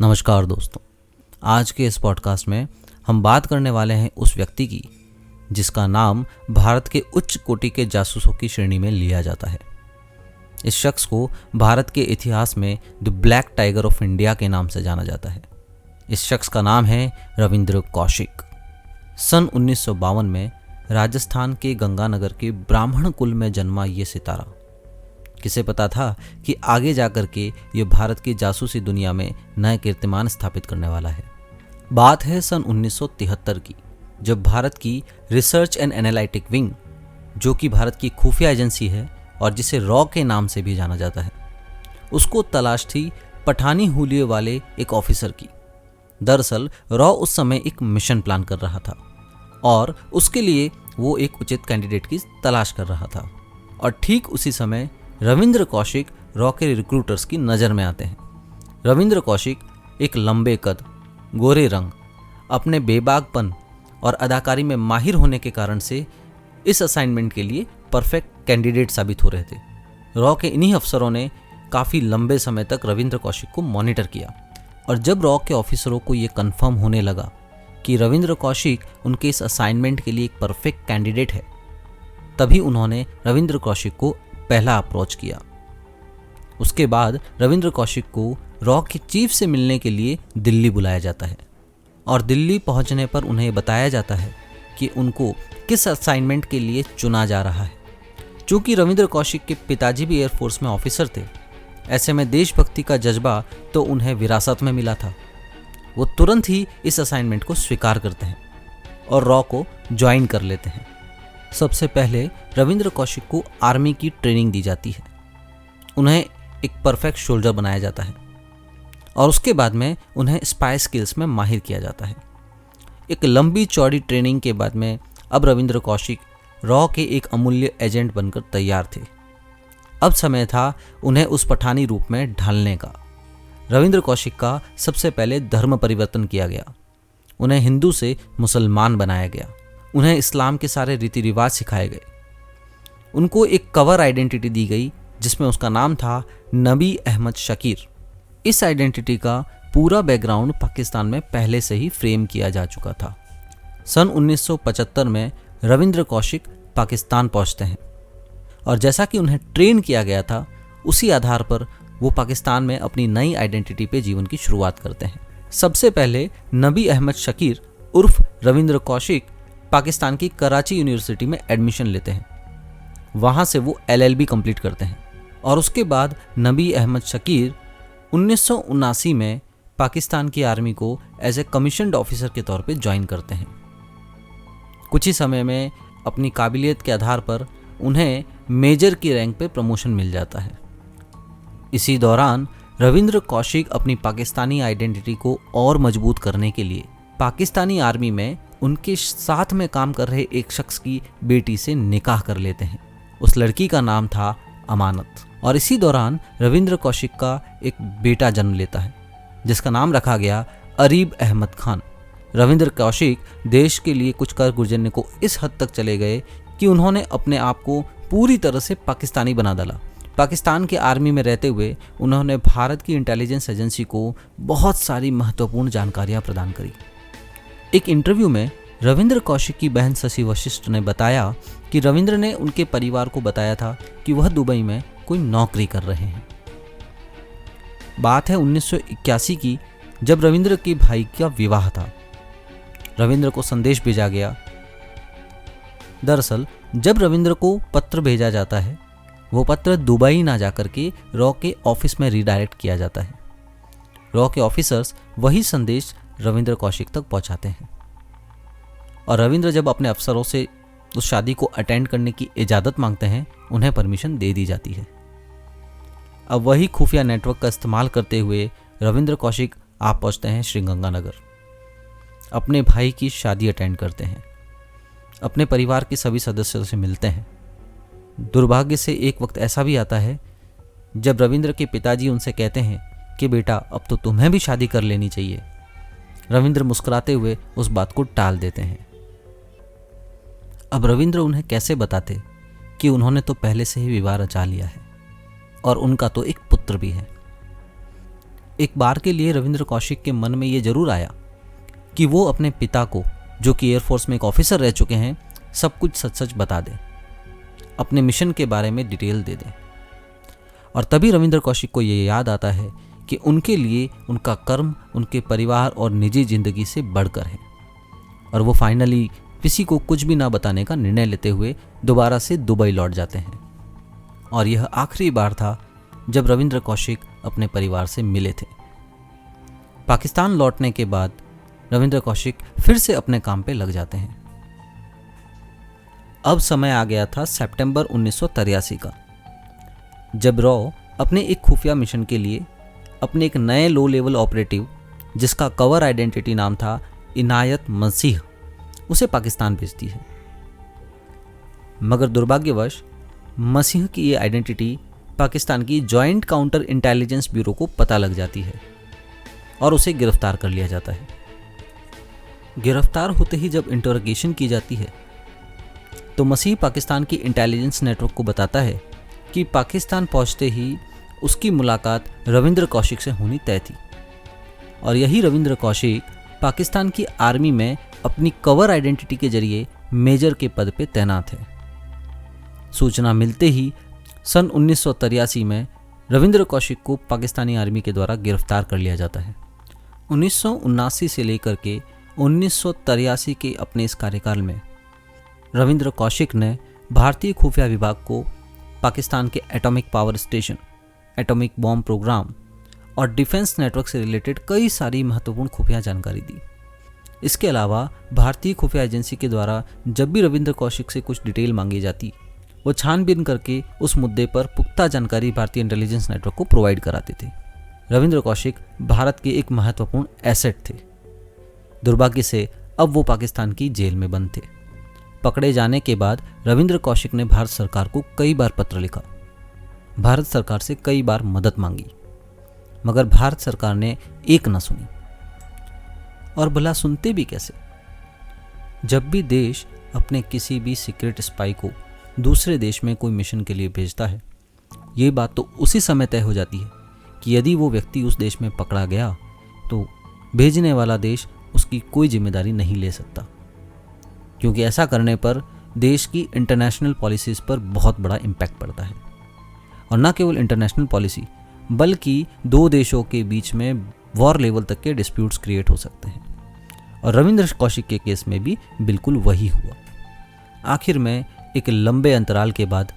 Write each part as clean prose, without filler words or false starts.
नमस्कार दोस्तों, आज के इस पॉडकास्ट में हम बात करने वाले हैं उस व्यक्ति की जिसका नाम भारत के उच्च कोटि के जासूसों की श्रेणी में लिया जाता है। इस शख्स को भारत के इतिहास में the black tiger of India के नाम से जाना जाता है। इस शख्स का नाम है रविंद्र कौशिक। सन 1952 में राजस्थान के गंगानगर के ब्राह्मण कुल में जन्मा ये सितारा। किसे पता था कि आगे जाकर के ये भारत की जासूसी दुनिया में नए कीर्तिमान स्थापित करने वाला है। बात है सन 1973 की, जब भारत की रिसर्च एंड एनालिटिक विंग, जो कि भारत की खुफिया एजेंसी है और जिसे रॉ के नाम से भी जाना जाता है, उसको तलाश थी पठानी हुलिये वाले एक ऑफिसर की। दरअसल रॉ उस समय एक मिशन प्लान कर रहा था और उसके लिए वो एक उचित कैंडिडेट की तलाश कर रहा था। और ठीक उसी समय रविंद्र कौशिक रॉ के रिक्रूटर्स की नज़र में आते हैं। रविंद्र कौशिक एक लंबे कद, गोरे रंग, अपने बेबाकपन और अदाकारी में माहिर होने के कारण से इस असाइनमेंट के लिए परफेक्ट कैंडिडेट साबित हो रहे थे। रॉ के इन्हीं अफसरों ने काफ़ी लंबे समय तक रविंद्र कौशिक को मॉनिटर किया और जब रॉ के ऑफिसरों को ये कंफर्म होने लगा कि रविंद्र कौशिक उनके इस असाइनमेंट के लिए एक परफेक्ट कैंडिडेट है, तभी उन्होंने रविंद्र कौशिक को पहला अप्रोच किया। उसके बाद रविंद्र कौशिक को रॉ के चीफ से मिलने के लिए दिल्ली बुलाया जाता है और दिल्ली पहुंचने पर उन्हें बताया जाता है कि उनको किस असाइनमेंट के लिए चुना जा रहा है। चूंकि रविंद्र कौशिक के पिताजी भी एयरफोर्स में ऑफिसर थे, ऐसे में देशभक्ति का जज्बा तो उन्हें विरासत में मिला था। वो तुरंत ही इस असाइनमेंट को स्वीकार करते हैं और रॉ को ज्वाइन कर लेते हैं। सबसे पहले रविंद्र कौशिक को आर्मी की ट्रेनिंग दी जाती है। उन्हें एक परफेक्ट सोल्जर बनाया जाता है और उसके बाद में उन्हें स्पाई स्किल्स में माहिर किया जाता है। एक लंबी चौड़ी ट्रेनिंग के बाद में अब रविंद्र कौशिक रॉ के एक अमूल्य एजेंट बनकर तैयार थे। अब समय था उन्हें उस पठानी रूप में ढालने का। रविंद्र कौशिक का सबसे पहले धर्म परिवर्तन किया गया। उन्हें हिंदू से मुसलमान बनाया गया। उन्हें इस्लाम के सारे रीति रिवाज सिखाए गए। उनको एक कवर आइडेंटिटी दी गई जिसमें उसका नाम था नबी अहमद शकीर। इस आइडेंटिटी का पूरा बैकग्राउंड पाकिस्तान में पहले से ही फ्रेम किया जा चुका था। सन 1975 में रविंद्र कौशिक पाकिस्तान पहुंचते हैं और जैसा कि उन्हें ट्रेन किया गया था, उसी आधार पर वो पाकिस्तान में अपनी नई आइडेंटिटी पे जीवन की शुरुआत करते हैं। सबसे पहले नबी अहमद शकीर उर्फ रविंद्र कौशिक पाकिस्तान की कराची यूनिवर्सिटी में एडमिशन लेते हैं। वहाँ से वो LLB कंप्लीट करते हैं और उसके बाद नबी अहमद शकीर 1979 में पाकिस्तान की आर्मी को एज ए कमीशन्ड ऑफिसर के तौर पे ज्वाइन करते हैं। कुछ ही समय में अपनी काबिलियत के आधार पर उन्हें मेजर की रैंक पे प्रमोशन मिल जाता है। इसी दौरान रविंद्र कौशिक अपनी पाकिस्तानी आइडेंटिटी को और मजबूत करने के लिए पाकिस्तानी आर्मी में उनके साथ में काम कर रहे एक शख्स की बेटी से निकाह कर लेते हैं। उस लड़की का नाम था अमानत और इसी दौरान रविंद्र कौशिक का एक बेटा जन्म लेता है जिसका नाम रखा गया अरीब अहमद खान। रविंद्र कौशिक देश के लिए कुछ कर गुजरने को इस हद तक चले गए कि उन्होंने अपने आप को पूरी तरह से पाकिस्तानी बना डाला। पाकिस्तान के आर्मी में रहते हुए उन्होंने भारत की इंटेलिजेंस एजेंसी को बहुत सारी महत्वपूर्ण जानकारियां प्रदान करी। एक इंटरव्यू में रविंद्र कौशिक की बहन शशि वशिष्ठ ने बताया कि रविंद्र ने उनके परिवार को बताया था कि वह दुबई में कोई नौकरी कर रहे हैं। बात है 1981 की, जब रविंद्र के भाई का विवाह था। रविंद्र को संदेश भेजा गया। दरअसल जब रविंद्र को पत्र भेजा जाता है, वो पत्र दुबई ना जाकर के रॉ के ऑफिस में रीडायरेक्ट किया जाता है। रॉ के ऑफिसर्स वही संदेश रविंद्र कौशिक तक पहुंचाते हैं और रविंद्र जब अपने अफसरों से उस शादी को अटेंड करने की इजाज़त मांगते हैं, उन्हें परमिशन दे दी जाती है। अब वही खुफिया नेटवर्क का इस्तेमाल करते हुए रविंद्र कौशिक आप पहुंचते हैं श्रीगंगानगर। अपने भाई की शादी अटेंड करते हैं, अपने परिवार के सभी सदस्यों से मिलते हैं। दुर्भाग्य से एक वक्त ऐसा भी आता है जब रविंद्र के पिताजी उनसे कहते हैं कि बेटा, अब तो तुम्हें भी शादी कर लेनी चाहिए। रविंद्र मुस्कुराते हुए उस बात को टाल देते हैं। अब रविंद्र उन्हें कैसे बताते कि उन्होंने तो पहले से ही विवाह रचा लिया है और उनका तो एक पुत्र भी है। एक बार के लिए रविंद्र कौशिक के मन में ये जरूर आया कि वो अपने पिता को, जो कि एयरफोर्स में एक ऑफिसर रह चुके हैं, सब कुछ सच सच बता दें, अपने मिशन के बारे में डिटेल दे दें। और तभी रविंद्र कौशिक को ये याद आता है कि उनके लिए उनका कर्म उनके परिवार और निजी जिंदगी से बढ़कर है। और वो फाइनली किसी को कुछ भी ना बताने का निर्णय लेते हुए दोबारा से दुबई लौट जाते हैं। और यह आखिरी बार था जब रविंद्र कौशिक अपने परिवार से मिले थे। पाकिस्तान लौटने के बाद रविंद्र कौशिक फिर से अपने काम पे लग जाते हैं। अब समय आ गया था सितंबर 1983 का, जब रॉ अपने एक खुफिया मिशन के लिए अपने एक नए लो लेवल ऑपरेटिव, जिसका कवर आइडेंटिटी नाम था इनायत मसीह, उसे पाकिस्तान भेजती है। मगर दुर्भाग्यवश मसीह की ये आइडेंटिटी पाकिस्तान की जॉइंट काउंटर इंटेलिजेंस ब्यूरो को पता लग जाती है और उसे गिरफ्तार कर लिया जाता है। गिरफ्तार होते ही जब इंटरोगेशन की जाती है तो मसीह पाकिस्तान की इंटेलिजेंस नेटवर्क को बताता है कि पाकिस्तान पहुंचते ही उसकी मुलाकात रविंद्र कौशिक से होनी तय थी। और यही रविंद्र कौशिक पाकिस्तान की आर्मी में अपनी कवर आइडेंटिटी के जरिए मेजर के पद पे तैनात है। सूचना मिलते ही सन 1983 में रविंद्र कौशिक को पाकिस्तानी आर्मी के द्वारा गिरफ्तार कर लिया जाता है। 1979 से लेकर के 1983 के अपने इस कार्यकाल में रविंद्र कौशिक ने भारतीय खुफिया विभाग को पाकिस्तान के atomic power station, atomic bomb program और डिफेंस नेटवर्क से रिलेटेड कई सारी महत्वपूर्ण खुफिया जानकारी दी। इसके अलावा भारतीय खुफिया एजेंसी के द्वारा जब भी रविंद्र कौशिक से कुछ डिटेल मांगी जाती, वो छानबीन करके उस मुद्दे पर पुख्ता जानकारी भारतीय इंटेलिजेंस नेटवर्क को प्रोवाइड कराते थे। रविंद्र कौशिक भारत के एक महत्वपूर्ण एसेट थे। दुर्भाग्य से अब वो पाकिस्तान की जेल में बंद थे। पकड़े जाने के बाद रविंद्र कौशिक ने भारत सरकार को कई बार पत्र लिखा, भारत सरकार से कई बार मदद मांगी, मगर भारत सरकार ने एक न सुनी। और भला सुनते भी कैसे? जब भी देश अपने किसी भी सीक्रेट स्पाई को दूसरे देश में कोई मिशन के लिए भेजता है, ये बात तो उसी समय तय हो जाती है कि यदि वो व्यक्ति उस देश में पकड़ा गया तो भेजने वाला देश उसकी कोई जिम्मेदारी नहीं ले सकता, क्योंकि ऐसा करने पर देश की इंटरनेशनल पॉलिसीज़ पर बहुत बड़ा इम्पैक्ट पड़ता है। और न केवल इंटरनेशनल पॉलिसी, बल्कि दो देशों के बीच में वॉर लेवल तक के डिस्प्यूट्स क्रिएट हो सकते हैं। और रविंद्र कौशिक के केस में भी बिल्कुल वही हुआ। आखिर में एक लंबे अंतराल के बाद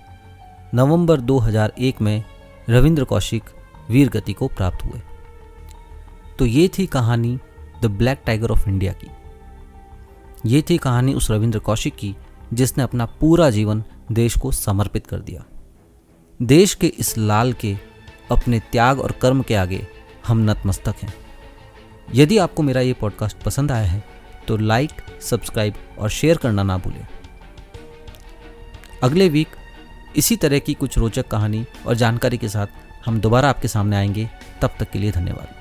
नवंबर 2001 में रविंद्र कौशिक वीर गति को प्राप्त हुए। तो ये थी कहानी the black tiger of India की। ये थी कहानी उस रविंद्र कौशिक की जिसने अपना पूरा जीवन देश को समर्पित कर दिया। देश के इस लाल के अपने त्याग और कर्म के आगे हम नतमस्तक हैं। यदि आपको मेरा ये पॉडकास्ट पसंद आया है तो लाइक, सब्सक्राइब और शेयर करना ना भूलें। अगले वीक इसी तरह की कुछ रोचक कहानी और जानकारी के साथ हम दोबारा आपके सामने आएंगे। तब तक के लिए धन्यवाद।